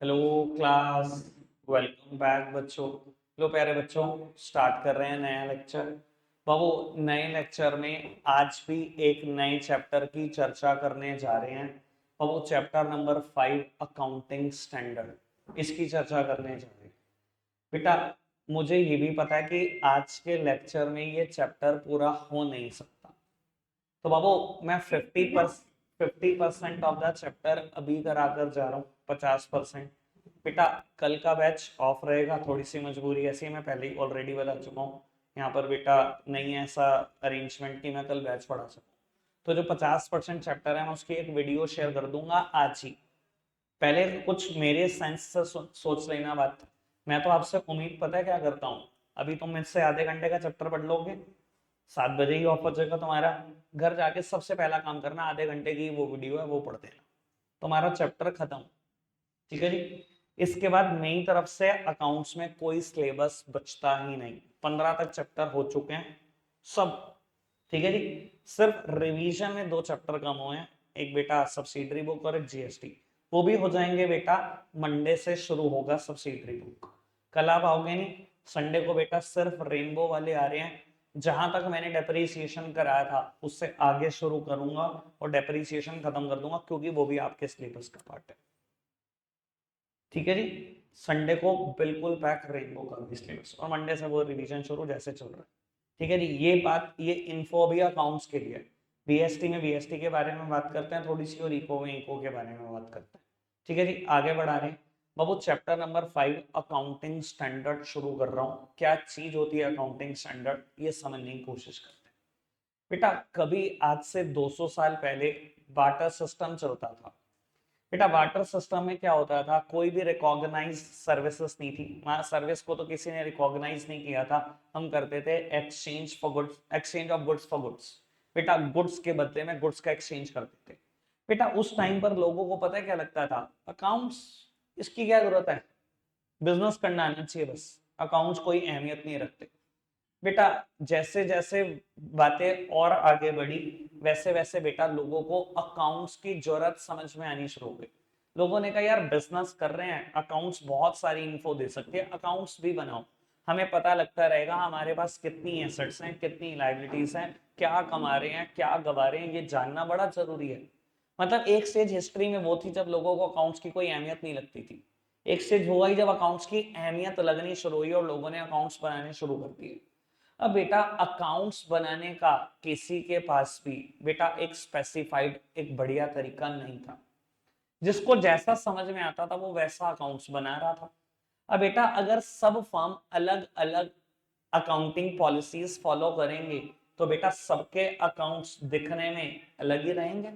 Hello class. Welcome back बच्चों। लो प्यारे बच्चों, स्टार्ट कर रहे हैं नया लेक्चर। बाबू, नए लेक्चर में आज भी एक नए चैप्टर की चर्चा करने जा रहे हैं। बाबू, चैप्टर नंबर 5 अकाउंटिंग स्टैंडर्ड, इसकी चर्चा करने जा रहे हैं। बेटा, मुझे ये भी पता है कि आज के लेक्चर में ये चैप्टर पूरा हो नहीं सकता, तो बाबू मैं 50% ऑफ द चैप्टर अभी करा कर जा रहा हूँ। 50%। बेटा, कल का बैच ऑफ रहेगा, थोड़ी सी मजबूरी ऐसी है, मैं पहले ही ऑलरेडी बता चुका हूँ। यहाँ पर बेटा नहीं है ऐसा अरेंजमेंट कि मैं कल बैच पढ़ा सकूँ। तो जो 50% चैप्टर है मैं उसकी एक वीडियो शेयर कर दूंगा आज ही। पहले कुछ मेरे सेंस से सोच लेना बात। मैं तो आपसे उम्मीद पता है क्या करता हूँ, अभी तुम मुझसे आधे घंटे का चैप्टर पढ़ लोगे, 7 बजे ही ऑफ हो जाएगा तुम्हारा। घर जाके सबसे पहला काम करना, आधे घंटे की वो वीडियो है वो पढ़ देना, तुम्हारा चैप्टर खत्म। ठीक है जी। इसके बाद मेरी तरफ से अकाउंट्स में कोई सिलेबस बचता ही नहीं। 15 तक चैप्टर हो चुके हैं सब। ठीक है जी। सिर्फ रिवीजन में 2 चैप्टर कम हुए हैं, एक बेटा सब्सिडरी बुक और एक जीएसटी। वो भी हो जाएंगे बेटा, मंडे से शुरू होगा सब्सिडरी बुक। कल आप आओगे नहीं, संडे को बेटा सिर्फ रेनबो वाले आ रहे हैं। जहां तक मैंने डेप्रिसिएशन कराया था उससे आगे शुरू करूंगा और डेप्रिसिएशन खत्म कर दूंगा, क्योंकि वो भी आपके सिलेबस का पार्ट है। ठीक है जी। संडे को बिल्कुल पैक रेनबो का भी सिलेबस, और मंडे से वो रिवीजन शुरू जैसे चल रहा है। ठीक है जी। ये बात, ये इन्फो भी अकाउंट्स के लिए। बीएसटी में बीएसटी के बारे में बात करते हैं थोड़ी सी, और इको में इको के बारे में बात करते हैं। ठीक है जी, आगे बढ़ा रहे हैं। बाबू, चैप्टर नंबर 5 अकाउंटिंग स्टैंडर्ड शुरू कर रहा हूँ। क्या चीज होती है अकाउंटिंग स्टैंडर्ड, ये समझने की कोशिश करते हैं। बेटा, कभी आज से 200 साल पहले बाटर सिस्टम चलता था। बेटा, बाटर सिस्टम में क्या होता था, कोई भी रिकॉग्नाइज सर्विसेज नहीं थी वहां। सर्विस को तो किसी ने रिकॉग्नाइज नहीं किया था। हम करते थे exchange for goods, exchange of goods for goods. बेटा, गुड्स के बदले में गुड्स का एक्सचेंज करते थे। बेटा, उस टाइम पर लोगों को पता है क्या लगता था, अकाउंट्स, इसकी क्या जरूरत है, बिजनेस करना आना चाहिए बस, अकाउंट्स कोई अहमियत नहीं रखते। बेटा, जैसे जैसे बातें और आगे बढ़ी, वैसे वैसे बेटा लोगों को अकाउंट्स की जरूरत समझ में आनी शुरू हो गई। लोगों ने कहा यार बिजनेस कर रहे हैं, अकाउंट्स बहुत सारी इन्फो दे सकते हैं, अकाउंट्स भी बनाओ। हमें पता लगता रहेगा हमारे पास कितनी एसेट्स हैं, कितनी लाइबिलिटीज हैं, क्या कमा रहे हैं क्या गवा रहे हैं, ये जानना बड़ा जरूरी है। मतलब एक स्टेज हिस्ट्री में वो थी जब लोगों को अकाउंट्स की कोई अहमियत नहीं लगती थी। एक स्टेज हुआ ही जब अकाउंट्स की अहमियत लगनी शुरू हुई और लोगों ने अकाउंट्स बनाने शुरू कर दिए। अब बेटा, अकाउंट्स बनाने का किसी के पास भी बेटा एक स्पेसिफाइड, एक बढ़िया तरीका नहीं था। जिसको जैसा समझ में आता था वो वैसा अकाउंट्स बना रहा था। अब बेटा, अगर सब फर्म अलग अलग अकाउंटिंग पॉलिसीज फॉलो करेंगे तो बेटा सबके अकाउंट्स दिखने में अलग ही रहेंगे।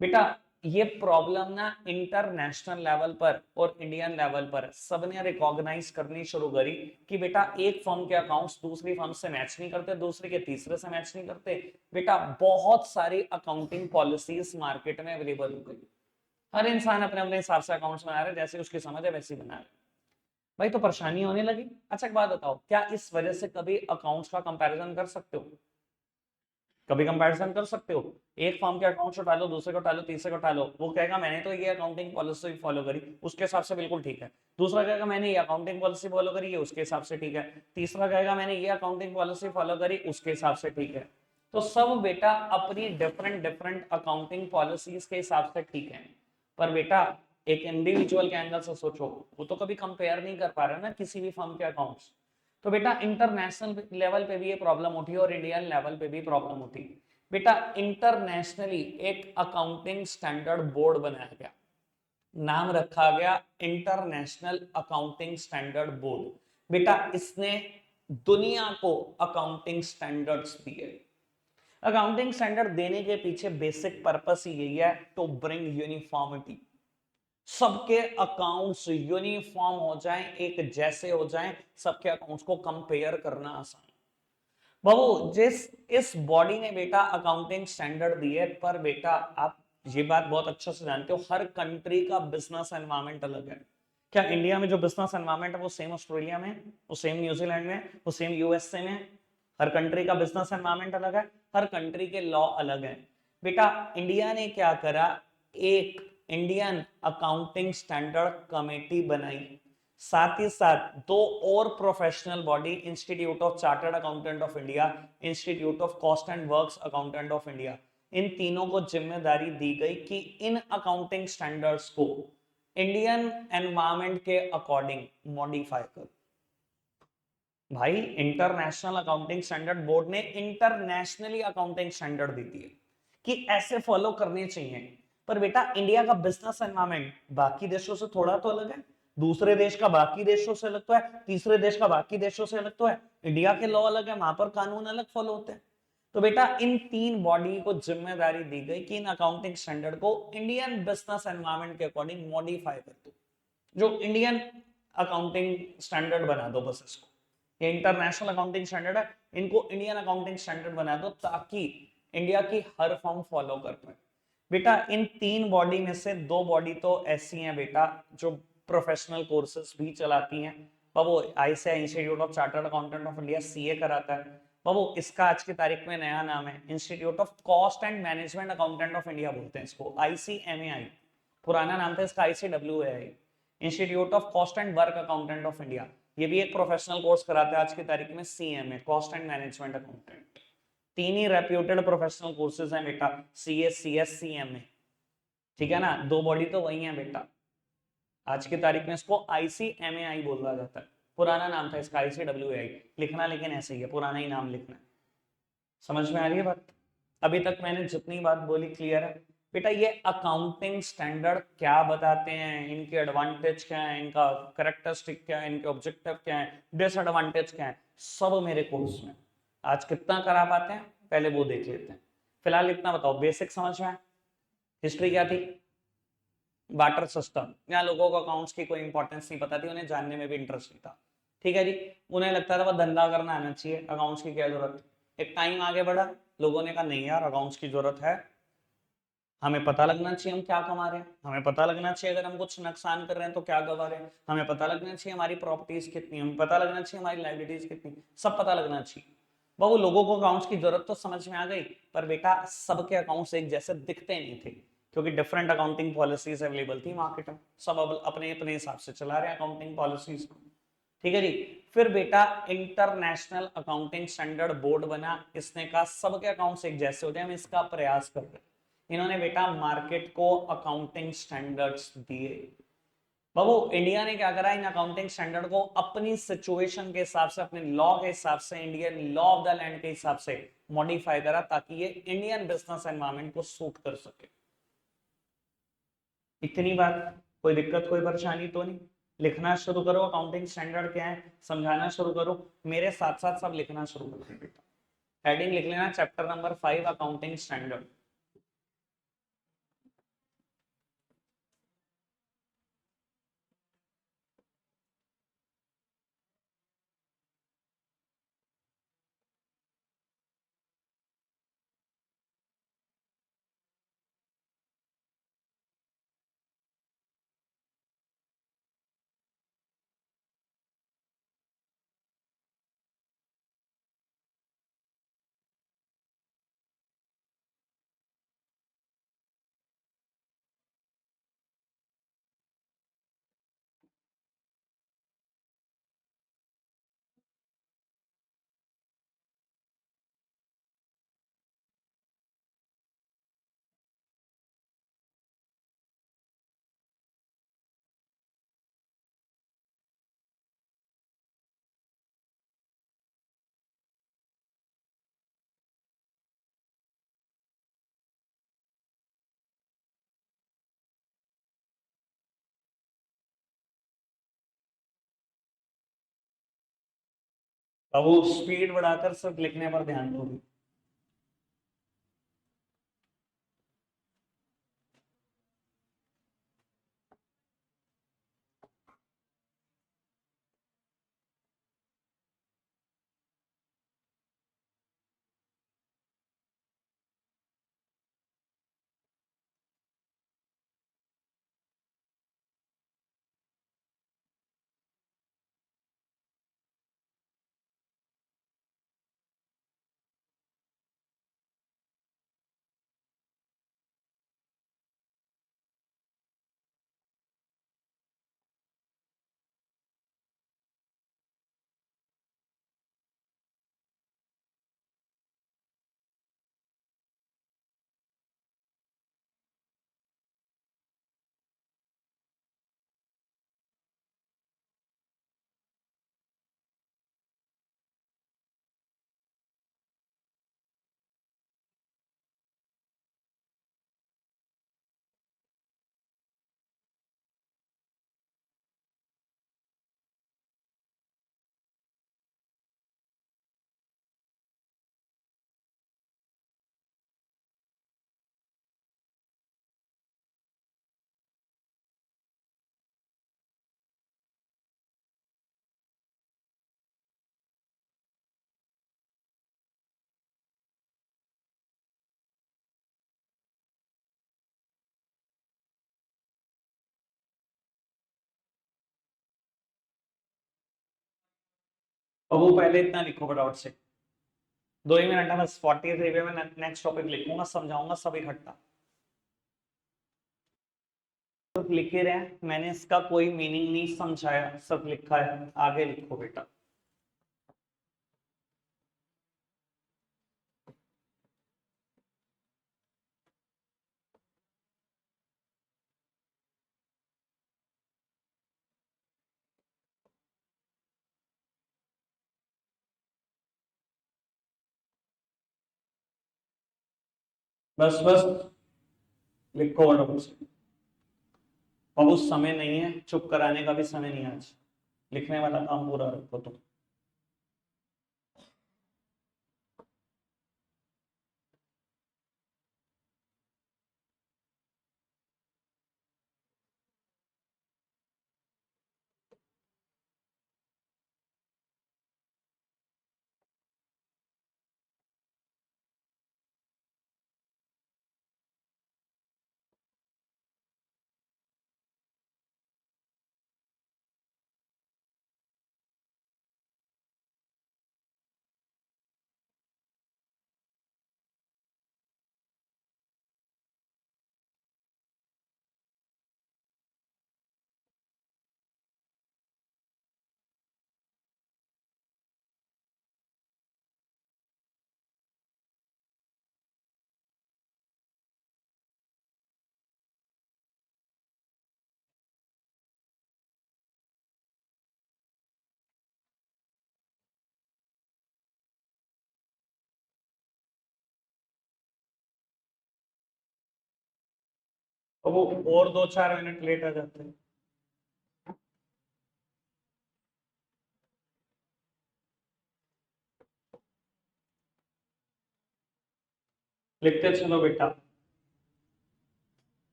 बेटा, ये प्रॉब्लम ना इंटरनेशनल लेवल पर और इंडियन लेवल पर सबने रिकॉग्नाइज करनी शुरू करी कि बेटा एक फर्म के अकाउंट्स दूसरी फर्म से मैच नहीं करते, दूसरे के तीसरे से मैच नहीं करते। बेटा, बहुत सारी अकाउंटिंग पॉलिसीज मार्केट में अवेलेबल हो गई। हर इंसान अपने अपने हिसाब से अकाउंट्स बना रहे हैं, जैसे उसकी समझ है वैसे ही बना रहे हैं। भाई, तो परेशानी होने लगी। अच्छा, एक बात बताओ, क्या इस वजह से कभी अकाउंट्स का कंपैरिजन कर सकते हो? कभी कंपैरिजन कर सकते हो? एक फर्म के अकाउंट्स उठा लो, दूसरे को उठा लो, तीसरे को उठा लो, वो कहेगा मैंने तो ये अकाउंटिंग पॉलिसी फॉलो करी, उसके हिसाब से बिल्कुल ठीक है। दूसरा कहेगा मैंने ये अकाउंटिंग पॉलिसी फॉलो करी, ये उसके हिसाब से ठीक है। तीसरा कहेगा मैंने ये अकाउंटिंग पॉलिसी फॉलो करी, उसके हिसाब से ठीक है। तो सब बेटा अपनी डिफरेंट डिफरेंट अकाउंटिंग पॉलिसीज के हिसाब से ठीक है। पर बेटा, एक इंडिविजुअल के एंगल से सोचो, वो तो कभी कंपेयर नहीं कर पा रहा ना किसी भी फर्म के अकाउंट्स। तो बेटा, इंटरनेशनल लेवल पे भी ये प्रॉब्लम उठी और इंडियन लेवल पे भी प्रॉब्लम उठी। बेटा, इंटरनेशनली एक अकाउंटिंग स्टैंडर्ड बोर्ड बनाया गया, नाम रखा गया इंटरनेशनल अकाउंटिंग स्टैंडर्ड बोर्ड। बेटा, इसने दुनिया को अकाउंटिंग स्टैंडर्ड्स दिए। अकाउंटिंग स्टैंडर्ड देने के पीछे बेसिक पर्पस ही यही है, टू ब्रिंग यूनिफॉर्मिटी। सबके अकाउंट्स यूनिफॉर्म हो जाएं, एक जैसे हो जाएं, सबके अकाउंट्स को कंपेयर करना आसान। बाबू, जिस इस बॉडी ने बेटा अकाउंटिंग स्टैंडर्ड दिए, पर बेटा आप ये बात बहुत अच्छे से जानते हो, हर कंट्री का बिजनेस एनवायरनमेंट अलग है। क्या इंडिया में जो बिजनेस एनवायरनमेंट है वो सेम ऑस्ट्रेलिया में, वो सेम न्यूजीलैंड में, वो सेम यूएसए में? हर कंट्री का बिजनेस एनवायरनमेंट अलग है, हर कंट्री के लॉ अलग है। बेटा, इंडिया ने क्या करा, एक इंडियन अकाउंटिंग स्टैंडर्ड कमेटी बनाई। साथ ही साथ दो और professional body, institute of chartered accountant of India, institute of cost and works accountant of India, इन तीनों को जिम्मेदारी दी गई कि इन अकाउंटिंग स्टैंडर्ड्स को इंडियन एनवायरमेंट के अकॉर्डिंग मॉडिफाई करो। भाई इंटरनेशनल अकाउंटिंग स्टैंडर्ड बोर्ड ने इंटरनेशनली अकाउंटिंग स्टैंडर्ड दी थी कि ऐसे फॉलो करने चाहिए। पर बेटा इंडिया का बिजनेस एनवायरमेंट बाकी देशों से थोड़ा तो अलग है, दूसरे देश का बाकी देशों से अलग तो है, तीसरे देश का बाकी देशों से अलग तो है। इंडिया के लॉ अलग है, वहां पर कानून अलग फॉलो होते हैं। तो बेटा इन तीन बॉडी को जिम्मेदारी दी गई कि इन अकाउंटिंग स्टैंडर्ड को इंडियन बिजनेस एनवायरमेंट के अकॉर्डिंग मॉडिफाई कर दो। जो इंडियन अकाउंटिंग स्टैंडर्ड बना दो बस इसको, ये इंटरनेशनल अकाउंटिंग स्टैंडर्ड है, इनको इंडियन अकाउंटिंग स्टैंडर्ड बना दो ताकि इंडिया की हर फर्म फॉलो कर पाए। बेटा इन तीन बॉडी में से दो बॉडी तो ऐसी हैं बेटा जो प्रोफेशनल कोर्सेज भी चलाती हैं। बाबू ICAI institute of chartered accountant of India CA कराता है। बाबू इसका आज की तारीख में नया नाम है institute of cost and management accountant of India बोलते हैं इसको, आईसीएमएआई। पुराना नाम था इसका ICWAI, institute of cost and work accountant of India. ये भी एक प्रोफेशनल कोर्स कराता है आज की तारीख में CMA, cost and management accountant. तीन ही रेप्यूटेड प्रोफेशनल कोर्सेज हैं बेटा, सीए, सीएस, सीएमए। ठीक है ना, दो बॉडी तो वही है बेटा। आज की तारीख में इसको आईसीएमएआई बोला जाता है, पुराना नाम था इसका आईसीडब्ल्यूएआई। लिखना लेकिन ऐसे ही है, पुराना ही नाम लिखना है। समझ में आ रही है बात? अभी तक मैंने जितनी बात बोली क्लियर है? बेटा ये अकाउंटिंग स्टैंडर्ड क्या बताते हैं, इनके एडवांटेज क्या है, इनका करेक्टरिस्टिक क्या है, इनके ऑब्जेक्टिव क्या है, डिसएडवांटेज क्या है, सब मेरे कोर्स में। आज कितना करा पाते हैं पहले वो देख लेते हैं। फिलहाल इतना बताओ, बेसिक समझ में? हिस्ट्री क्या थी? Barter system. यहाँ लोगों को अकाउंट्स की कोई इंपॉर्टेंस नहीं पता थी, उन्हें जानने में भी इंटरेस्ट नहीं था। ठीक है जी, उन्हें लगता था वह धंधा करना आना चाहिए, अकाउंट्स की क्या जरूरत। एक टाइम आगे बढ़ा, लोगों ने कहा नहीं यार अकाउंट्स की जरूरत है, हमें पता लगना चाहिए हम क्या कमा रहे हैं, हमें पता लगना चाहिए अगर हम कुछ नुकसान कर रहे हैं तो क्या गवा रहे हैं, हमें पता लगना चाहिए हमारी प्रॉपर्टीज कितनी, हमें पता लगना चाहिए हमारी लाइबिलिटीज कितनी, सब पता लगना चाहिए। बाबू लोगों को अकाउंट्स की जरूरत तो समझ में आ गई, पर बेटा सबके अकाउंट्स एक जैसे दिखते नहीं थे, क्योंकि डिफरेंट अकाउंटिंग पॉलिसीज अवेलेबल थी मार्केट में, सब अब अपने अपने हिसाब से चला रहे हैं अकाउंटिंग पॉलिसीज को। ठीक है जी, फिर बेटा इंटरनेशनल अकाउंटिंग स्टैंडर्ड बोर्ड बना, इसने कहा सबके अकाउंट्स एक जैसे हो जाए, हम इसका प्रयास कर रहे हैं। इन्होंने बेटा मार्केट को अकाउंटिंग स्टैंडर्ड्स दिए। बाबू इंडिया ने क्या करा, इन अकाउंटिंग स्टैंडर्ड को अपनी सिचुएशन के हिसाब से, अपने लॉ के हिसाब से, Indian law of the land के हिसाब से मॉडिफाई करा ताकि ये इंडियन बिजनेस एनवायरनमेंट को सूट कर सके। इतनी बात, कोई दिक्कत कोई परेशानी तो नहीं? लिखना शुरू करो, अकाउंटिंग स्टैंडर्ड क्या है समझाना शुरू करो, मेरे साथ साथ सब लिखना शुरू करो बेटा। हेडिंग लिख लेना चैप्टर नंबर 5 अकाउंटिंग स्टैंडर्ड। अब वो स्पीड बढ़ाकर सिर्फ लिखने पर ध्यान दो। अब वो पहले इतना लिखो फटाफट से, 2 ही मिनट है बस, 43 पे मैं नेक्स्ट टॉपिक लिखूंगा, समझाऊंगा सब इकट्ठा। सिर्फ लिख ही रहे हैं, मैंने इसका कोई मीनिंग नहीं समझाया, सब लिखा है, आगे लिखो बेटा। बस बस लिखो फटाफट से, अब उस समय नहीं है, चुप कराने का भी समय नहीं है आज, लिखने वाला काम पूरा रखो तुम। अब वो और 2-4 मिनट लेट आ जाते हैं। लिखते चलो बेटा।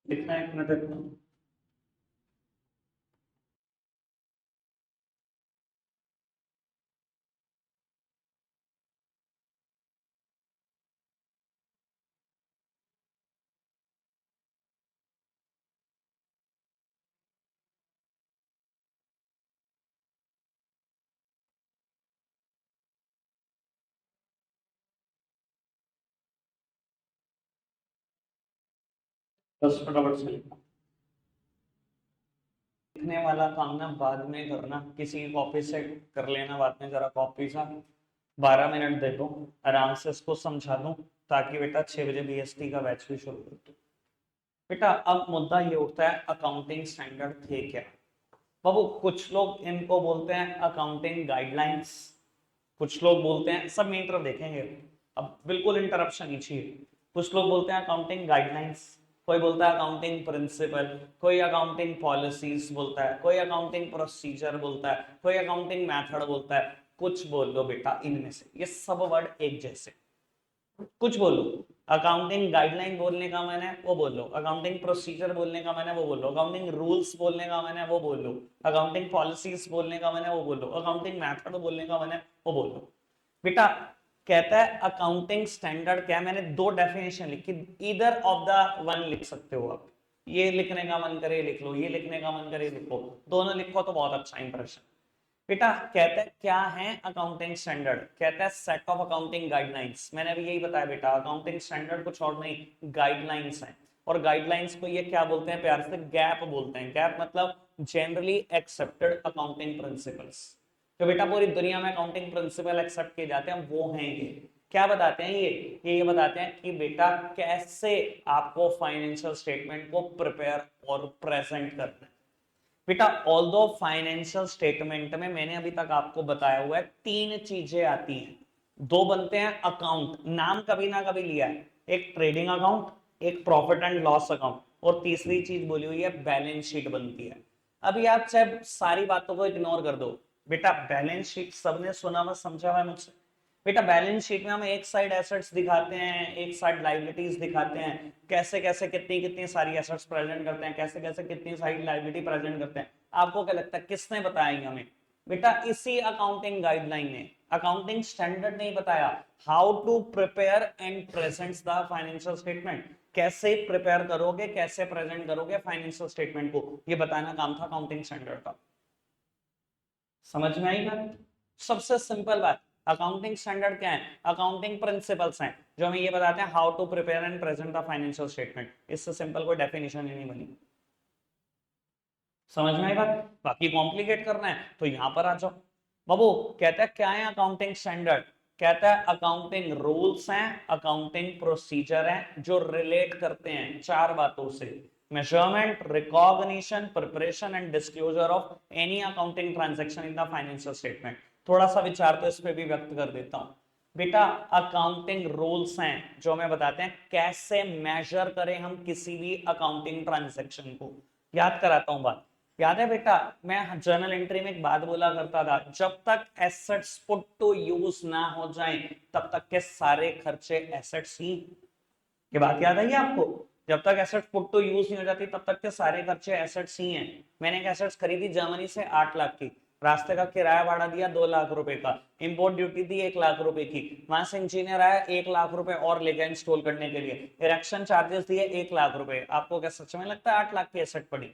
लिखना 1 मिनट इतना। बस फटाफट से लिखो। लिखने वाला काम ना बाद में करना, किसी कॉपी से कर लेना बाद में, जरा कॉपी सा 12 मिनट दे दो, आराम से इसको समझा दूं, ताकि बेटा 6 बजे बीएसटी का बैच भी शुरू कर दो। बेटा अब मुद्दा ये उठता है, अकाउंटिंग स्टैंडर्ड थे क्या? बाबू कुछ लोग इनको बोलते हैं अकाउंटिंग गाइडलाइंस, कुछ लोग बोलते हैं, सब मेरी तरफ देखेंगे, अब बिल्कुल इंटरप्शन नहीं चाहिए। कुछ लोग बोलते हैं अकाउंटिंग गाइडलाइंस, कोई बोलता है अकाउंटिंग प्रिंसिपल, कोई अकाउंटिंग पॉलिसीज बोलता है, कोई अकाउंटिंग प्रोसीजर बोलता है, कोई अकाउंटिंग मेथड बोलता है। कुछ बोल लो बेटा इनमें से, ये सब वर्ड एक जैसे, कुछ बोलो। अकाउंटिंग गाइडलाइन बोलने का मन है वो बोल लो, अकाउंटिंग प्रोसीजर बोलने का मन है वो बोल लो, अकाउंटिंग रूल्स बोलने का मन है वो बोल लो, अकाउंटिंग पॉलिसीज बोलने का मन है वो बोल लो, अकाउंटिंग मेथड बोलने का मन है वो बोल लो। बेटा कहता है अकाउंटिंग स्टैंडर्ड क्या है, मैंने दो डेफिनेशन लिखी, इधर ऑफ द वन लिख सकते हो आप, ये लिखने का मन करे लिख लो, ये लिखने का मन करे लिखो, दोनों लिखो तो बहुत अच्छा इंप्रेशन। बेटा कहता है क्या है अकाउंटिंग स्टैंडर्ड, कहता है सेट ऑफ अकाउंटिंग गाइडलाइंस, मैंने अभी यही बताया बेटा अकाउंटिंग स्टैंडर्ड कुछ और नहीं गाइडलाइंस है, और गाइडलाइंस को ये क्या बोलते हैं प्यार से, गैप बोलते हैं, गैप मतलब जनरली एक्सेप्टेड अकाउंटिंग प्रिंसिपल्स। तो बेटा पूरी दुनिया में अकाउंटिंग प्रिंसिपल एक्सेप्ट किए जाते हैं वो हैं ये, क्या बताते हैं ये बताते हैं कि बेटा कैसे आपको फाइनेंशियल स्टेटमेंट को प्रिपेयर और प्रेजेंट करना है। बेटा ऑल्दो फाइनेंशियल स्टेटमेंट में मैंने अभी तक आपको बताया हुआ है तीन चीजें आती हैं, दो बनते हैं अकाउंट, नाम कभी ना कभी लिया है, एक ट्रेडिंग अकाउंट, एक प्रॉफिट एंड लॉस अकाउंट, और तीसरी चीज बोली हुई है बैलेंस शीट बनती है। अभी आप चाहे सारी बातों को इग्नोर कर दो, बेटा बैलेंस शीट सबने सुना व समझा हुआ है मुझसे। बेटा बैलेंस शीट में हम एक साइड एसेट्स दिखाते हैं, एक साइड लाइबिलिटीज दिखाते हैं, कैसे कैसे कितनी कितनी सारी एसेट्स प्रेजेंट करते हैं, कैसे कैसे कितनी सारी लाइबिलिटी प्रेजेंट करते हैं। आपको क्या लगता है किसने बताया हमें? बेटा इसी अकाउंटिंग गाइडलाइन ने, अकाउंटिंग स्टैंडर्ड नहीं बताया, how to prepare and present the financial statement, कैसे प्रिपेयर करोगे कैसे प्रेजेंट करोगे फाइनेंशियल स्टेटमेंट को, ये बताना काम था अकाउंटिंग स्टैंडर्ड का। समझ में आई बात? सबसे सिंपल बात, अकाउंटिंग स्टैंडर्ड क्या है, अकाउंटिंग प्रिंसिपल्स हैं जो हमें ये बताते हैं how to prepare and present the financial statement, इससे सिंपल कोई डेफिनेशन ही नहीं बनी। समझ में आई बात? बाकी कॉम्प्लिकेट करना है तो यहां पर आ जाओ। बाबू कहता है क्या है अकाउंटिंग स्टैंडर्ड, कहता है अकाउंटिंग रूल्स हैं, अकाउंटिंग प्रोसीजर हैं जो रिलेट करते हैं चार बातों से, measurement, recognition, preparation and disclosure of any accounting transaction in the financial statement. थोड़ा सा विचार तो इस पे भी व्यक्त कर देता हूं। बेटा अकाउंटिंग रूल्स हैं जो हमें बताते हैं कैसे मेजर करें हम किसी भी अकाउंटिंग ट्रांजैक्शन को। याद कराता हूं बात, याद है बेटा मैं जर्नल एंट्री में एक बात बोला करता था, जब तक एसेट्स पुट टू यूज ना हो जाएं तब तक के सारे खर्चे एसेट्स ही, ये बात याद आई आपको? जब तक एसेट्स पुट टू यूज नहीं हो जाती तब तक के सारे खर्चे एसेट्स ही हैं। मैंने एक एसेट्स खरीदी जर्मनी से 8 लाख की, रास्ते का किराया भाड़ा दिया 2 लाख रुपए का, इंपोर्ट ड्यूटी दी 1 लाख रुपए की, वहां से इंजीनियर आया 1 लाख रुपए और ले गया इंस्टॉल करने के लिए, इरेक्शन चार्जेस दिए 1 लाख रुपए। आपको क्या सच में लगता है 8 लाख की एसेट पड़ी?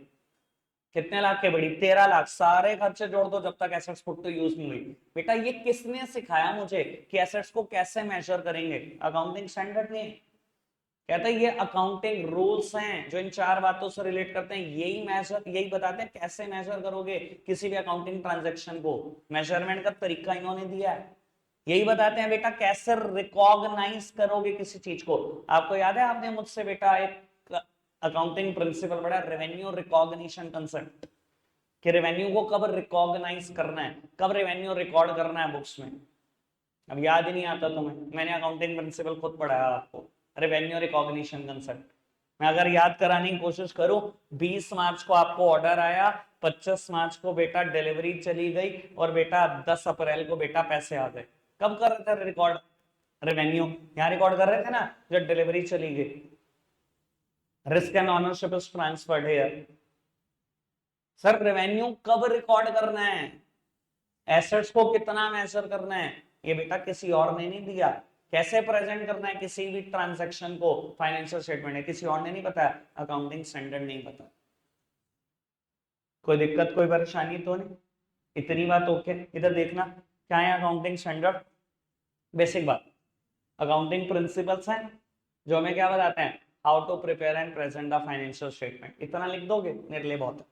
कितने लाख के बड़ी? 13 लाख। सारे खर्चे जोड़ दो जब तक एसेट्स पुट टू यूज नहीं हुई। बेटा ये किसने सिखाया मुझे कि एसेट्स को कैसे मेजर करेंगे? अकाउंटिंग स्टैंडर्ड ने। कहता है ये अकाउंटिंग रूल्स हैं जो इन चार बातों से रिलेट करते हैं, यही मेजर, यही बताते हैं कैसे मेजर करोगे किसी भी अकाउंटिंग ट्रांजैक्शन को, मेजरमेंट का तरीका इन्होंने दिया है। यही बताते हैं बेटा कैसे रिकॉग्नाइज करोगे किसी चीज को। आपको याद है आपने मुझसे बेटा एक अकाउंटिंग प्रिंसिपल पढ़ा, रेवेन्यू रिकॉग्निशन कंसेप्ट, कि रेवेन्यू को कब रिकॉग्नाइज करना है, कब रेवेन्यू रिकॉर्ड करना है बुक्स में। अब याद ही नहीं आता तुम्हें, मैंने अकाउंटिंग प्रिंसिपल खुद पढ़ाया आपको, रेवेन्यू रिकॉग्निशन कंसेप्ट। मैं अगर याद कराने की कोशिश करूं, 20 मार्च को आपको ऑर्डर आया, 25 मार्च को बेटा डिलीवरी चली गई, और बेटा 10 अप्रैल को बेटा पैसे आ गए। कब कर रहे थे रिकॉर्ड रेवेन्यू? यहां रिकॉर्ड कर रहे थे ना जब डिलीवरी चली गई। Risk and ownership is transferred here. Sir revenue कब रिकॉर्ड करना है, एसेट्स को कितना मेजर करना है, ये बेटा किसी और ने नहीं दिया। कैसे प्रेजेंट करना है किसी भी ट्रांजैक्शन को फाइनेंशियल स्टेटमेंट है, किसी और ने नहीं बताया, अकाउंटिंग स्टैंडर्ड नहीं पता। कोई दिक्कत कोई परेशानी तो नहीं? इतनी बात ओके। इधर देखना क्या है अकाउंटिंग स्टैंडर्ड, बेसिक बात, अकाउंटिंग प्रिंसिपल्स हैं जो हमें क्या बताते हैं, how to prepare and present the financial statement. इतना लिख दोगे मेरे लिए बहुत है।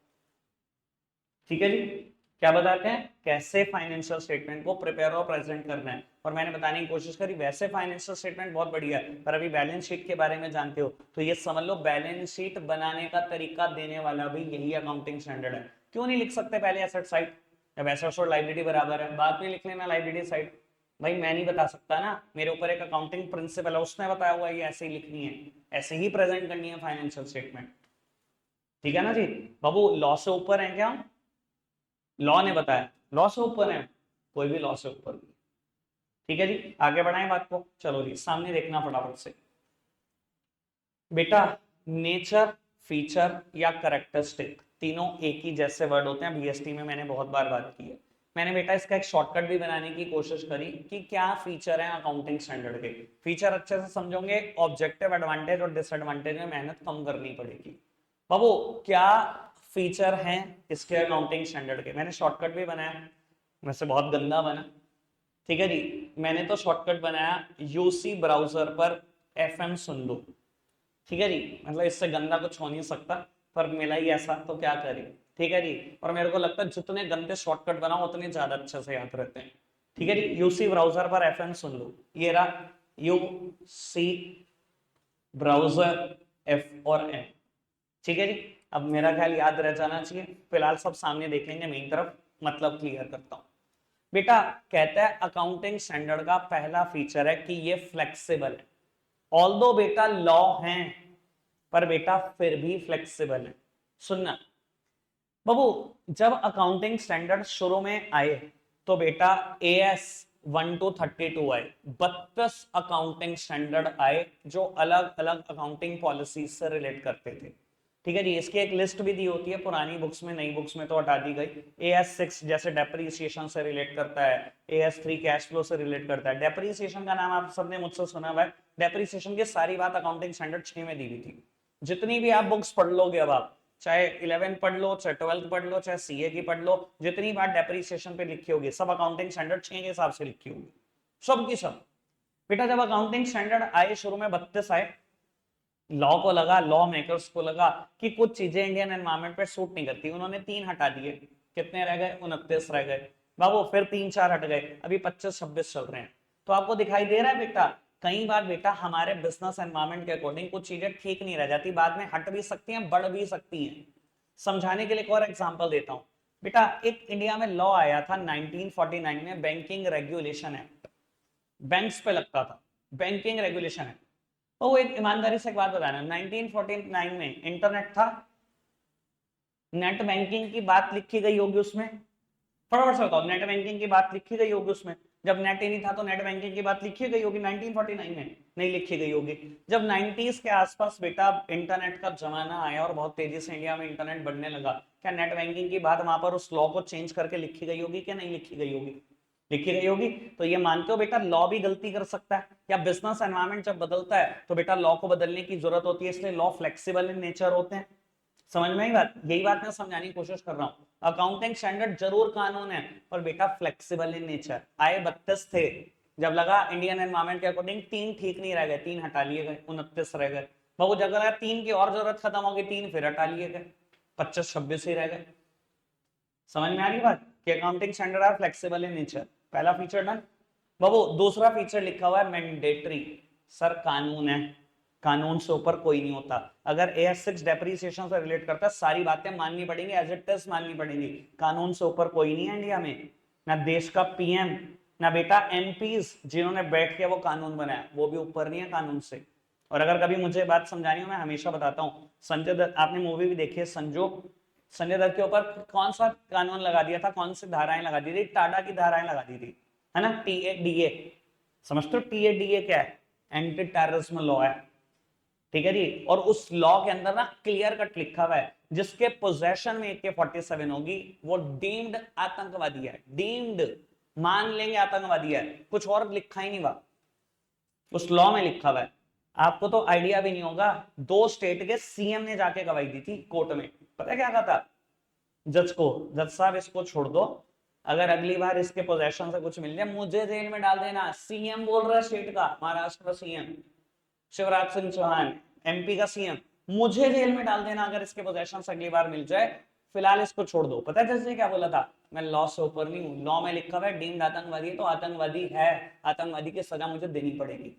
ठीक है जी, क्या बताते हैं कैसे फाइनेंशियल स्टेटमेंट को प्रिपेयर और प्रेजेंट करना है, और मैंने बताने की कोशिश करी। वैसे फाइनेंशियल स्टेटमेंट बहुत बढ़िया है, पर अभी बैलेंस शीट के बारे में जानते हो तो ये समझ लो बैलेंस शीट बनाने का तरीका देने वाला भी यही अकाउंटिंग स्टैंडर्ड है। क्यों नहीं लिख सकते पहले एसेट साइड, जब एसेट्स और लायबिलिटी बराबर है, बाद में लिख लेना लायबिलिटी साइड। भाई मैं नहीं बता सकता ना, मेरे ऊपर एक अकाउंटिंग प्रिंसिपल है उसने बताया हुआ है ये ऐसे ही लिखनी है, ऐसे ही प्रेजेंट करनी है फाइनेंशियल स्टेटमेंट। ठीक है ना जी? बाबू लॉ से ऊपर है क्या? लॉ ने बताया, लॉ से ऊपर है। कोई भी लॉ से ऊपर भी। ठीक है जी, आगे बढ़ाएं बात को। चलो जी सामने देखना फटाफट से बेटा। नेचर, फीचर या करेक्टरिस्टिक तीनों एक ही जैसे वर्ड होते हैं, बीएसटी में मैंने बहुत बार बात की है। मैंने बेटा इसका एक शॉर्टकट भी बनाने की कोशिश करी कि क्या फीचर है अकाउंटिंग स्टैंडर्ड के। फीचर अच्छे से समझोगे, ऑब्जेक्टिव एडवांटेज और डिसएडवांटेज में मेहनत कम करनी पड़ेगी। बाबू क्या फीचर हैं इसके अकाउंटिंग स्टैंडर्ड के, मैंने शॉर्टकट भी बनाया, वैसे बहुत गंदा बना। ठीक है जी, मैंने तो शॉर्टकट बनाया यूसी ब्राउजर पर एफएम सुन लो। ठीक है जी, मतलब इससे गंदा कुछ हो नहीं सकता, पर मिला ही ऐसा तो क्या करें। ठीक है जी, और मेरे को लगता है जितने गंदे शॉर्टकट बनाओ उतने ज्यादा अच्छे से याद रहते हैं। ठीक है जी, यूसी ब्राउजर पर एफएम सुन लो, ये रहा यूसी ब्राउजर एफ और एम। ठीक है जी, अब मेरा ख्याल याद रह जाना चाहिए। फिलहाल सब सामने देखेंगे मेरी तरफ, मतलब क्लियर करता हूं बेटा। कहता है अकाउंटिंग स्टैंडर्ड का पहला फीचर है कि ये फ्लेक्सिबल है। ऑल्दो बेटा लॉ है, पर बेटा फिर भी फ्लेक्सिबल है। सुनना बाबू, जब अकाउंटिंग स्टैंडर्ड शुरू में आए तो बेटा एएस 1 to 32 आए, 32 अकाउंटिंग स्टैंडर्ड आए जो अलग अलग अकाउंटिंग पॉलिसीज से रिलेट करते थे। ठीक है जी, इसकी एक लिस्ट भी दी होती है पुरानी बुक्स में, नई बुक्स में तो हटा दी गई। AS6 जैसे डेप्रिसिएशन से रिलेट करता है, AS3 कैश फ्लो से रिलेट करता है। डेप्रिसिएशन का नाम आप सबने मुझसे सुना हुआ है। डेप्रिसिएशन की सारी बात अकाउंटिंग स्टैंडर्ड 6 में दी हुई थी। जितनी भी आप बुक्स पढ़ लोगे, अब आप चाहे 11 पढ़ लो, चाहे 12 पढ़ लो, चाहे सीए की पढ़ लो, जितनी बात डेप्रिसिएशन पे लिखी होगी सब अकाउंटिंग स्टैंडर्ड 6 के हिसाब से लिखी होगी, सब की सब। बेटा जब अकाउंटिंग स्टैंडर्ड आए शुरू में 32 आए, लॉ को लगा, लॉ मेकर्स को लगा कि कुछ चीजें इंडियन एनवायरमेंट पे सूट नहीं करती, उन्होंने 3 हटा दिए। कितने रह गए? 29 रह गए बाबू। फिर 3-4 हट गए, अभी 25-26 चल रहे हैं। तो आपको दिखाई दे रहा है बेटा, कई बार बेटा हमारे बिजनेस एनवायरमेंट के अकॉर्डिंग कुछ चीजें ठीक नहीं रह जाती, बाद में हट भी सकती हैं, बढ़ भी सकती हैं। समझाने के लिए एक और एग्जांपल देता हूं बेटा। एक इंडिया में लॉ आया था 1949 में, बैंकिंग रेगुलेशन एक्ट, बैंक्स पे लगता था, बैंकिंग रेगुलेशन एक्ट। तो वो एक ईमानदारी से एक बात बताना, 1949 में इंटरनेट था, नेट बैंकिंग की बात लिखी गई होगी उसमें, फटाफट से बताओ, नेट बैंकिंग की बात लिखी गई होगी उसमें? जब नेट ही नहीं था तो नेट बैंकिंग की बात लिखी गई होगी 1949 में? नहीं लिखी गई होगी। जब 90s के आसपास बेटा इंटरनेट का जमाना आया और बहुत तेजी से इंडिया में इंटरनेट बढ़ने लगा, क्या नेट बैंकिंग की बात वहां पर उस लॉ को चेंज करके लिखी गई होगी क्या नहीं लिखी गई होगी? लिखी गई होगी। तो ये मानते हो बेटा लॉ भी गलती कर सकता है, या बिजनेस एनवायरमेंट जब बदलता है तो बेटा लॉ को बदलने की जरूरत होती है, इसलिए लॉ फ्लेक्सिबल इन नेचर होते हैं। समझ में आई बात? यही बात मैं समझाने की कोशिश कर रहा हूं। अकाउंटिंग स्टैंडर्ड जरूर कानून है, पर बेटा फ्लेक्सिबल इन नेचर। आए 32 थे, जब लगा इंडियन एनवायरमेंट के अकॉर्डिंग 3 ठीक नहीं रह गए, 3 हटा लिए गए, 29 रह गए। बहुत जगह 3 की और जरूरत खत्म हो गई, 3 फिर हटा लिए गए, 25-26 ही रह गए। समझ में आ रही बात कि accounting standard are flexible in nature. पहला फीचर डन बाबू। दूसरा फीचर लिखा हुआ है मैंडेटरी। सर कानून है, कानून से ऊपर कोई नहीं होता। अगर AS6 डेप्रिसिएशन से रिलेट करता है, सारी बातें माननी पड़ेंगी, एज इट इज माननी पड़ेंगी। कानून से ऊपर कोई नहीं है इंडिया में, ना देश का PM, ना बेटा MPs जिन्होंने बैठ के वो कानून बनाया, वो भी ऊपर नहीं है कानून से। और अगर कभी मुझे बात समझानी हो, मैं हमेशा बताता हूँ, संजय दत्त, आपने मूवी भी देखी है संजो, संजय दत्त के ऊपर कौन सा कानून लगा दिया था, कौन सी धाराएं लगा दी थी? टाडा की धाराएं लगा दी थी, है ना, TADA। समझते हो TADA क्या है? एंटी टेररिज्म लॉ है। ठीक है जी, और उस लॉ के अंदर ना क्लियर कट लिखा हुआ है, जिसके पोजेशन में AK-47 होगी वो डीम्ड आतंकवादी है। डीम्ड, मान लेंगे आतंकवादी है, कुछ और लिखा ही नहीं हुआ, उस लॉ में लिखा हुआ है। आपको तो आइडिया भी नहीं होगा, 2 स्टेट के CM ने जाके गवाही दी थी कोर्ट में। पता है क्या कहा था जज को? जज साहब इसको छोड़ दो, अगर अगली बार इसके पोजेशन से कुछ मिल जाए मुझे जेल में डाल देना। CM बोल रहा है स्टेट का, महाराष्ट्र का CM शिवराज सिंह चौहान, MP का CM, मुझे जेल में डाल देना अगर इसके पोजेशन से अगली बार मिल जाए, फिलहाल इसको छोड़ दो। पता है जज ने क्या बोला था? मैं लॉ से ऊपर नहीं हूं, लॉ में लिखा हुआ है डीम्ड आतंकवादी है तो आतंकवादी है, आतंकवादी की सजा मुझे देनी पड़ेगी।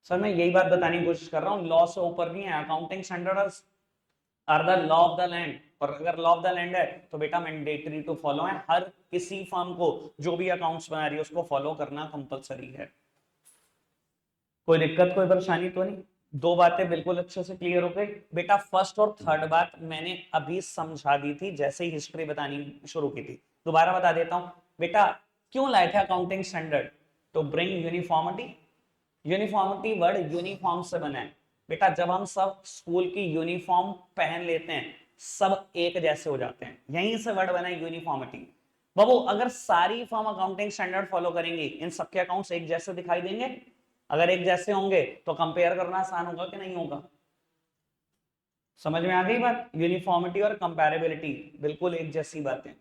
सर मैं यही बात बताने की कोशिश कर रहा हूं, लॉ से ऊपर नहीं है। Accounting standards are the law of the land, और अगर लॉ ऑफ द लैंड है तो बेटा मैंडेटरी टू फॉलो है। हर किसी फर्म को जो भी अकाउंट्स बना रही है उसको फॉलो करना कंपलसरी है। कोई दिक्कत, कोई परेशानी तो नहीं? दो बातें बिल्कुल अच्छे से क्लियर हो गई बेटा। फर्स्ट और थर्ड बात मैंने अभी समझा दी थी जैसे ही हिस्ट्री बतानी शुरू की थी। दोबारा बता देता हूं बेटा, क्यों लाए थे accounting standard? To bring uniformity. Uniformity word uniform से बना है बेटा। जब हम सब स्कूल की यूनिफॉर्म पहन लेते हैं सब एक जैसे हो जाते हैं, यहीं से वर्ड बना है यूनिफॉर्मिटी। बाबू अगर सारी फर्म अकाउंटिंग स्टैंडर्ड फॉलो करेंगी इन सबके अकाउंट्स एक जैसे दिखाई देंगे? अगर एक जैसे होंगे तो कंपेयर करना आसान होगा कि नहीं होगा? समझ में आ गई बात? यूनिफॉर्मिटी और कंपैरेबिलिटी बिल्कुल एक जैसी बातें।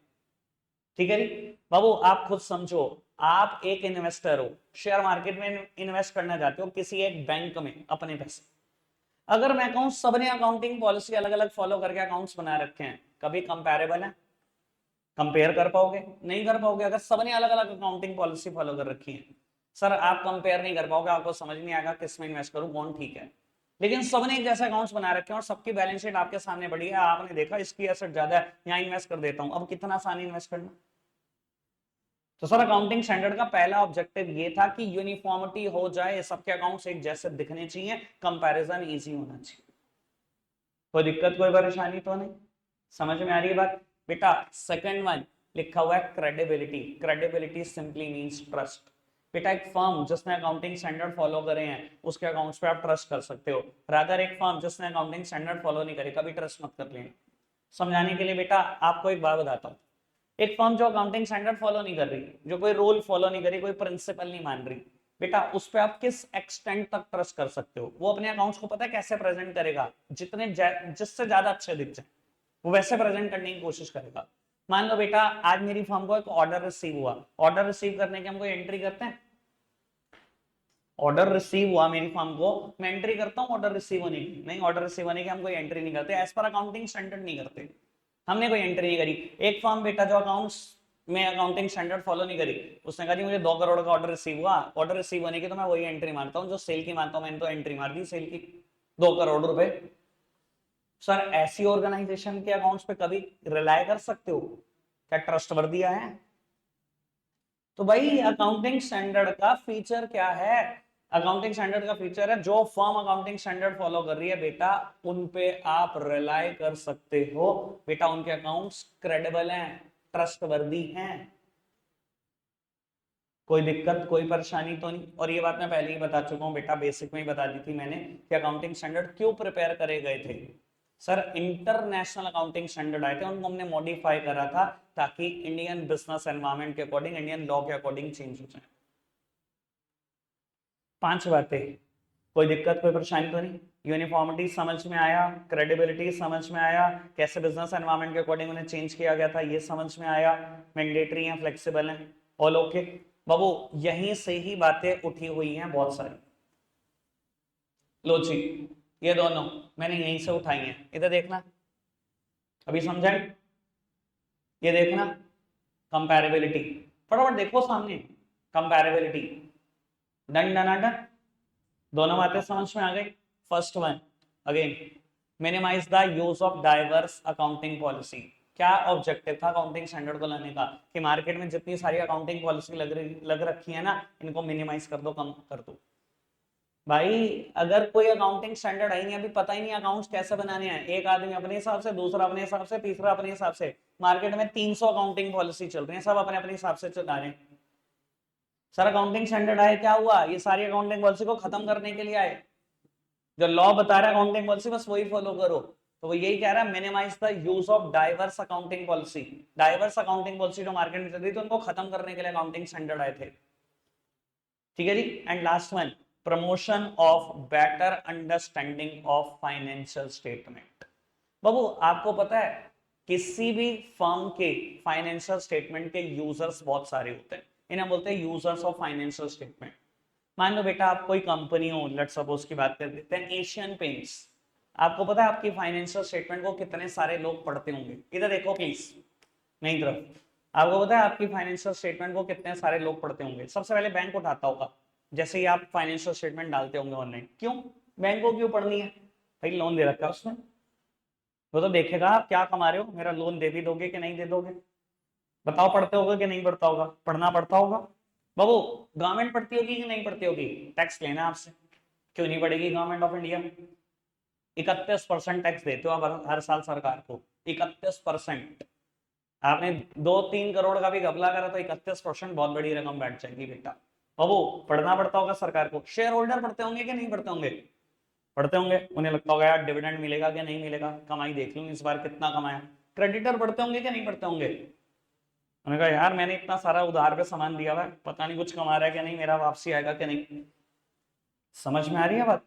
ठीक है जी बाबू, आप खुद समझो। आप एक इन्वेस्टर हो, शेयर मार्केट में इन्वेस्ट करना चाहते हो किसी एक बैंक में अपने पैसे। अगर मैं कहूं सबने अकाउंटिंग पॉलिसी अलग अलग फॉलो करके अकाउंट्स बना रखे हैं, कभी कंपैरेबल है? कंपेयर कर पाओगे? नहीं कर पाओगे। अगर सबने अलग अलग अकाउंटिंग पॉलिसी फॉलो कर रखी है सर, आप कंपेयर नहीं कर पाओगे, आपको समझ नहीं आएगा किस में इन्वेस्ट करूं, कौन ठीक है। लेकिन सबने एक जैसे अकाउंट्स बना रखे हैं और सबकी बैलेंस शीट आपके सामने पड़ी है, आपने देखा इसकी एसेट ज्यादा है, यहाँ इन्वेस्ट कर देता हूं, अब कितना आसान इन्वेस्ट करना। तो सर अकाउंटिंग स्टैंडर्ड का पहला ऑब्जेक्टिव ये था कि यूनिफॉर्मिटी हो जाए, सबके अकाउंट्स एक जैसे दिखने चाहिए, कंपैरिजन इजी होना चाहिए। कोई दिक्कत कोई परेशानी तो नहीं? समझ में आ रही है बात बेटा? सेकंड वन लिखा हुआ है credibility. Credibility simply means trust. बेटा एक फर्म जिसने अकाउंटिंग स्टैंडर्ड फॉलो करे हैं उसके अकाउंट्स पे आप ट्रस्ट कर सकते हो। रादर एक फर्म जिसने अकाउंटिंग स्टैंडर्ड फॉलो नहीं करे कभी ट्रस्ट मत कर लेना। समझाने के लिए बेटा आपको एक बात बताता हूँ। एक फर्म जो अकाउंटिंग स्टैंडर्ड फॉलो नहीं कर रही, जो कोई रूल फॉलो नहीं कर रही, कोई प्रिंसिपल नहीं मान रही, बेटा उस पर आप किस एक्सटेंट तक ट्रस्ट कर सकते हो? वो अपने अकाउंट्स को पता है कैसे प्रेजेंट करेगा? जिससे ज्यादा अच्छे दिख जाए वो वैसे प्रेजेंट करने की कोशिश करेगा। मान लो बेटा आज मेरी फर्म को एक ऑर्डर रिसीव हुआ, ऑर्डर रिसीव करने की हम कोई एंट्री करते हैं? ऑर्डर रिसीव हुआ मेरी फर्म को, मैं एंट्री करता हूं ऑर्डर रिसीव होने की? नहीं, ऑर्डर रिसीव होने की हम कोई एंट्री नहीं करते, एज पर अकाउंटिंग स्टैंडर्ड नहीं करते, हमने कोई एंट्री नहीं करी। एक फर्म बेटा जो अकाउंट्स में अकाउंटिंग स्टैंडर्ड फॉलो नहीं करी, उसने कहा जी मुझे 2 करोड़ का ऑर्डर रिसीव हुआ, ऑर्डर रिसीव होने की तो मैं वही एंट्री मारता हूँ जो सेल की मारता हूँ, मैंने तो एंट्री मार दी सेल की 2 करोड़ रुपए। सर ऐसी ऑर्गेनाइजेशन के अकाउंट्स पे कभी रिलाय कर सकते हो? क्या ट्रस्टवर्दी है? तो भाई अकाउंटिंग स्टैंडर्ड का फीचर क्या है? अकाउंटिंग स्टैंडर्ड का फीचर है जो फर्म अकाउंटिंग स्टैंडर्ड फॉलो कर रही है बेटा उन पे आप रिलाय कर सकते हो। बेटा उनके अकाउंट्स क्रेडिबल हैं, ट्रस्टवर्दी हैं। कोई दिक्कत कोई परेशानी तो नहीं? और ये बात मैं पहले ही बता चुका हूं बेटा, बेसिक में ही बता दी थी मैंने कि अकाउंटिंग स्टैंडर्ड क्यों प्रिपेयर करे गए थे। सर इंटरनेशनल अकाउंटिंग स्टैंडर्ड आए थे, उनको हमने मॉडिफाई करा था ताकि इंडियन बिजनेस एनवायरनमेंट के अकॉर्डिंग, इंडियन लॉ के अकॉर्डिंग चेंज हो जाए। 5 बातें, कोई दिक्कत कोई परेशानी तो नहीं? यूनिफॉर्मिटी समझ में आया, क्रेडिबिलिटी समझ में आया, कैसे बिजनेस एनवायरनमेंट के अकॉर्डिंग उन्हें चेंज किया गया था ये समझ में आया, मैंडेटरी है फ्लेक्सिबल है, ऑल ओके। बाबू यहीं से ही बातें उठी हुई हैं बहुत सारी। लो जी ये दोनों मैंने यहीं से उठाई हैं, इधर देखना, अभी समझाए? ये देखना कंपैरेबिलिटी, फटाफट देखो सामने, कंपैरेबिलिटी, डन डन डन। दोनों बातें समझ में आ गई? First one again, minimize the use of diverse accounting policy. क्या ऑब्जेक्टिव था अकाउंटिंग स्टैंडर्ड को लाने का? कि मार्केट में जितनी सारी अकाउंटिंग पॉलिसी लग रखी है ना, इनको मिनिमाइज कर दो, कम कर दो। भाई अगर कोई अकाउंटिंग स्टैंडर्ड है नहीं, अभी पता ही नहीं अकाउंट्स कैसे बनाने हैं, एक आदमी अपने हिसाब से, दूसरा अपने हिसाब से, तीसरा अपने हिसाब से, मार्केट में 300 अकाउंटिंग पॉलिसी चल रही है, सब अपने अपने हिसाब से चला रहे हैं। सर अकाउंटिंग स्टैंडर्ड आए क्या हुआ? ये सारी अकाउंटिंग पॉलिसी को खत्म करने के लिए आए। जो लॉ बता रहा है अकाउंटिंग पॉलिसी बस वही फॉलो करो। तो वो यही कह रहा है minimize the use of diverse accounting policy. Diverse accounting policy जो मार्केट में चल रही थी उनको खत्म करने के लिए अकाउंटिंग स्टैंडर्ड आए थे। ठीक है जी। And last one, promotion of better understanding of financial statement. बाबू आपको पता है किसी भी फर्म के फाइनेंशियल स्टेटमेंट के यूजर्स बहुत सारे होते हैं, इन्हें बोलते हैं यूजर्स ऑफ फाइनेंशियल स्टेटमेंट। मान लो बेटा आप कोई कंपनी हो, लेट्स सपोज की बात कर लेते हैं एशियन पेंट्स। आपको पता है आपकी फाइनेंशियल स्टेटमेंट को कितने सारे लोग पढ़ते होंगे? इधर देखो प्लीज मेरी तरफ। आपको पता है आपकी फाइनेंशियल स्टेटमेंट को कितने सारे लोग पढ़ते होंगे? सबसे पहले बैंक उठाता होगा जैसे ही आप फाइनेंशियल स्टेटमेंट डालते होंगे ऑनलाइन। क्यों? बैंक को क्यों पढ़नी है? भाई लोन दे रखा है उसने, वो तो देखेगा आप क्या कमा रहे हो, मेरा लोन दे भी दोगे कि नहीं दे दोगे? बताओ पढ़ते होगा कि नहीं पढ़ता होगा? पढ़ना पड़ता होगा। बाबू गवर्नमेंट पढ़ती होगी कि नहीं पढ़ती होगी? टैक्स लेना आपसे, क्यों नहीं बढ़ेगी गवर्नमेंट ऑफ इंडिया? 31% टैक्स देते हो आप हर साल सरकार को, 31%। आपने 2-3 करोड़ का भी घपला करा तो 31% बहुत बड़ी रकम बैठ जाएगी बेटा। और वो पढ़ना पड़ता होगा सरकार को, शेयर होल्डर पढ़ते होंगे कि नहीं पढ़ते होंगे? पढ़ते होंगे, उन्हें लगता होगा यार डिविडेंड मिलेगा कि नहीं मिलेगा, कमाई देख लूं इस बार कितना कमाया। क्रेडिटर पढ़ते होंगे कि नहीं पढ़ते होंगे? उन्होंने कहा यार मैंने इतना सारा उधार पे सामान दिया हुआ है, पता नहीं कुछ कमा रहा है कि नहीं, मेरा वापसी आएगा कि नहीं। समझ में आ रही है बात?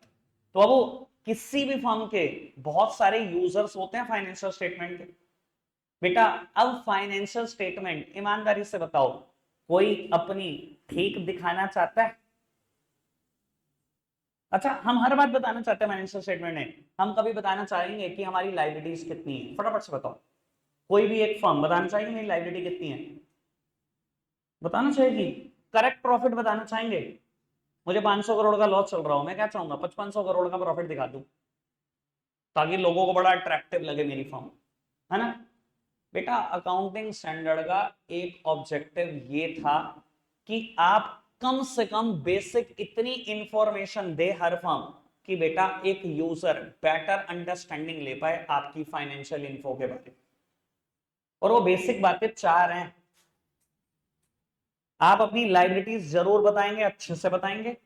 तो अब वो किसी भी फर्म के बहुत सारे यूजर्स होते हैं फाइनेंशियल स्टेटमेंट के बेटा। अब फाइनेंशियल स्टेटमेंट ईमानदारी से बताओ, कोई अपनी ठीक दिखाना चाहता है? अच्छा, हम हर बात बताना चाहते हैं फाइनेंशियल स्टेटमेंट में, हम कभी बताना चाहेंगे कि हमारी लाइबिलिटीज कितनी है? फटाफट से बताओ, कोई भी एक फर्म बताना चाहेगी मेरी लाइबिलिटी कितनी है? बताना चाहेगी? करेक्ट प्रॉफिट बताना चाहेंगे? मुझे 500 करोड़ का लॉस चल रहा हूं, मैं क्या चाहूंगा 5500 करोड़ का प्रॉफिट दिखा दूं, ताकि लोगों को बड़ा अट्रैक्टिव लगे मेरी फर्म, है ना? बेटा अकाउंटिंग स्टैंडर्ड का एक ऑब्जेक्टिव ये था कि आप कम से कम बेसिक इतनी इंफॉर्मेशन दे हर फर्म कि बेटा एक यूजर बेटर अंडरस्टैंडिंग ले पाए आपकी फाइनेंशियल इन्फो के बारे में। और वो बेसिक बातें 4 हैं। आप अपनी लाइबिलिटीज जरूर बताएंगे, अच्छे से बताएंगे।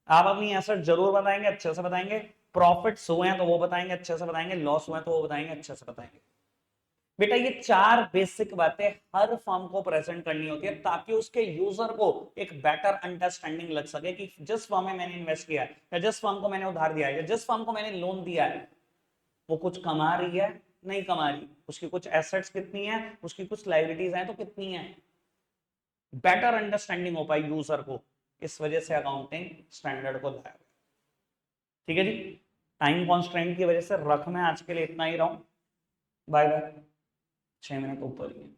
आप अपनी एसेट जरूर बताएंगे, अच्छे से बताएंगे। प्रॉफिट्स हुए हैं तो वो बताएंगे, अच्छे से बताएंगे। लॉस हुए हैं तो वो बताएंगे, अच्छे से बताएंगे। बेटा ये 4 बेसिक बातें हर फर्म को प्रेजेंट करनी होती है, ताकि उसके यूजर को एक बेटर अंडरस्टैंडिंग लग सके कि जिस फर्म में मैंने इन्वेस्ट किया है, या जिस फर्म को मैंने उधार दिया है, या जिस फर्म को मैंने लोन दिया है, वो कुछ कमा रही है नहीं कमा रही, उसकी कुछ एसेट्स कितनी है, उसकी कुछ लाइबिलिटीज हैं तो कितनी है। बेटर अंडरस्टैंडिंग हो पाई यूजर को, इस वजह से अकाउंटिंग स्टैंडर्ड को लाया। ठीक है जी, टाइम कॉन्स्ट्रेंट की वजह से रख मैं आज के लिए इतना ही रहा हूं। Bye bye. 6 मिनट ऊपर ही है।